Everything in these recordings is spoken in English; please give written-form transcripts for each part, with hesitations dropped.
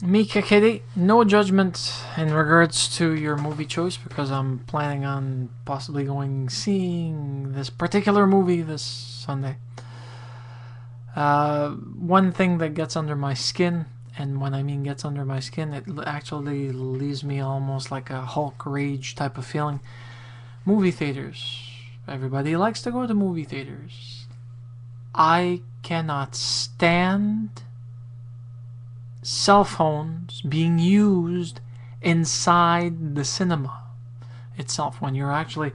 Mika Kitty, no judgment in regards to your movie choice because I'm planning on possibly seeing this particular movie this Sunday. One thing that gets under my skin, and when I mean gets under my skin, it actually leaves me almost like a Hulk rage type of feeling. Movie theaters. Everybody likes to go to movie theaters. I cannot stand cell phones being used inside the cinema itself when you're actually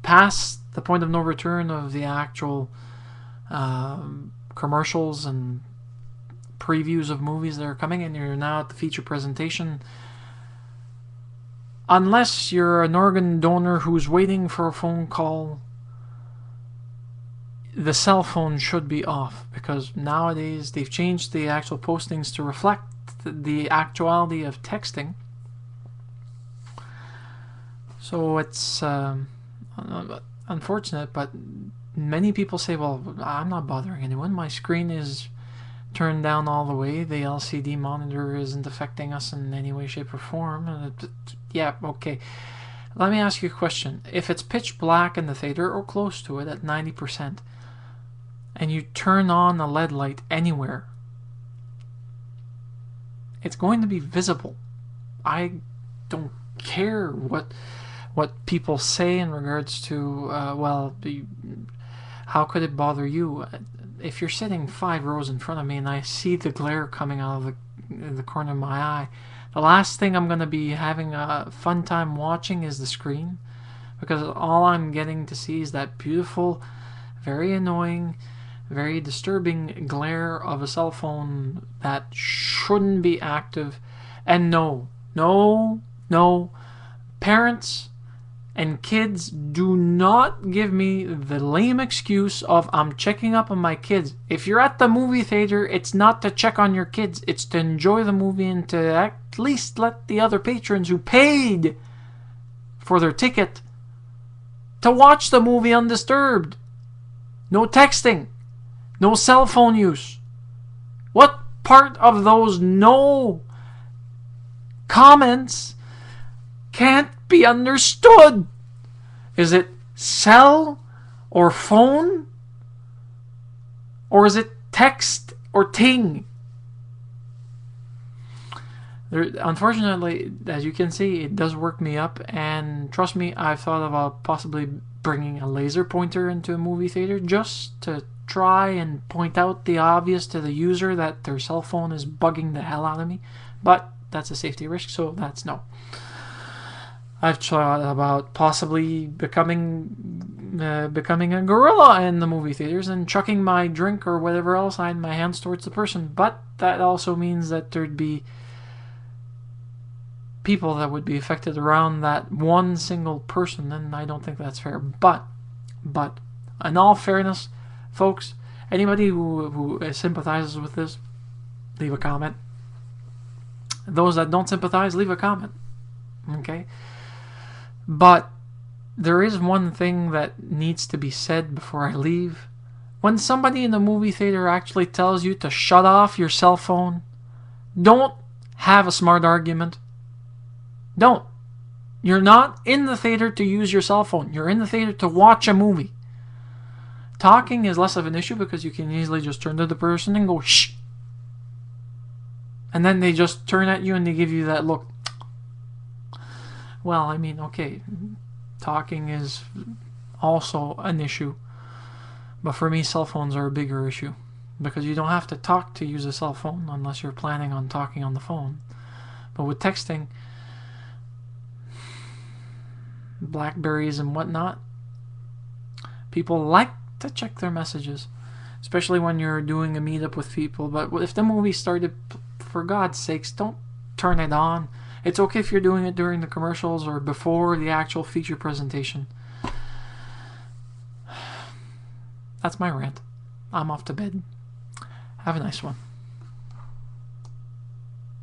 past the point of no return of the actual commercials and previews of movies that are coming, and you're now at the feature presentation. Unless you're an organ donor who's waiting for a phone call, the cell phone should be off, because nowadays they've changed the actual postings to reflect the actuality of texting. So it's unfortunate, but many people say, well, I'm not bothering anyone. My screen is turned down all the way. The LCD monitor isn't affecting us in any way, shape, or form. Yeah, okay. Let me ask you a question. If it's pitch black in the theater or close to it at 90%, and you turn on a LED light anywhere, it's going to be visible. I don't care what people say in regards to, how could it bother you? If you're sitting 5 rows in front of me and I see the glare coming out of the corner of my eye, the last thing I'm going to be having a fun time watching is the screen, because all I'm getting to see is that beautiful, very annoying, very disturbing glare of a cell phone that shouldn't be active. And no, parents and kids, do not give me the lame excuse of I'm checking up on my kids. If you're at the movie theater, it's not to check on your kids. It's to enjoy the movie and to at least let the other patrons who paid for their ticket to watch the movie undisturbed. No texting. No cell phone use. What part of those no comments can't be understood? Is it cell or phone? Or is it text or ting? Unfortunately, as you can see, it does work me up, and trust me, I've thought about possibly bringing a laser pointer into a movie theater just to try and point out the obvious to the user that their cell phone is bugging the hell out of me, but that's a safety risk, so that's no. I've thought about possibly becoming a gorilla in the movie theaters and chucking my drink or whatever else I had in my hands towards the person, but that also means that there'd be people that would be affected around that one single person, and I don't think that's fair. But in all fairness, folks, anybody who sympathizes with this, leave a comment. Those that don't sympathize, leave a comment. Okay? But there is one thing that needs to be said before I leave. When somebody in the movie theater actually tells you to shut off your cell phone, don't have a smart argument. Don't. You're not in the theater to use your cell phone. You're in the theater to watch a movie. Talking is less of an issue because you can easily just turn to the person and go, shh. And then they just turn at you and they give you that look. Well, I mean, okay, talking is also an issue. But for me, cell phones are a bigger issue. Because you don't have to talk to use a cell phone unless you're planning on talking on the phone. But with texting, Blackberries and whatnot, people like to check their messages, especially when you're doing a meetup with people. But if the movie started, for God's sakes, don't turn it on. It's okay if you're doing it during the commercials or before the actual feature presentation. That's my rant. I'm off to bed. Have a nice one.